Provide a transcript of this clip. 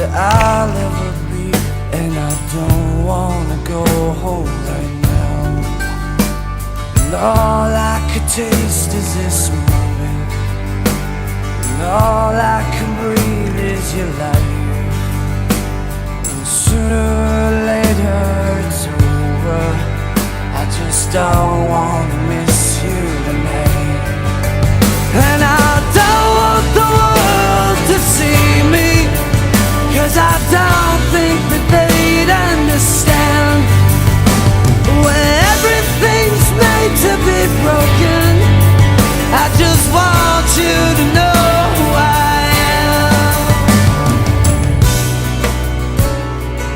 that I'll ever be. And I don't wanna go home right now. And all I could taste is this moment, and all I can breathe is your light. And sooner or later it's over, I just don't wanna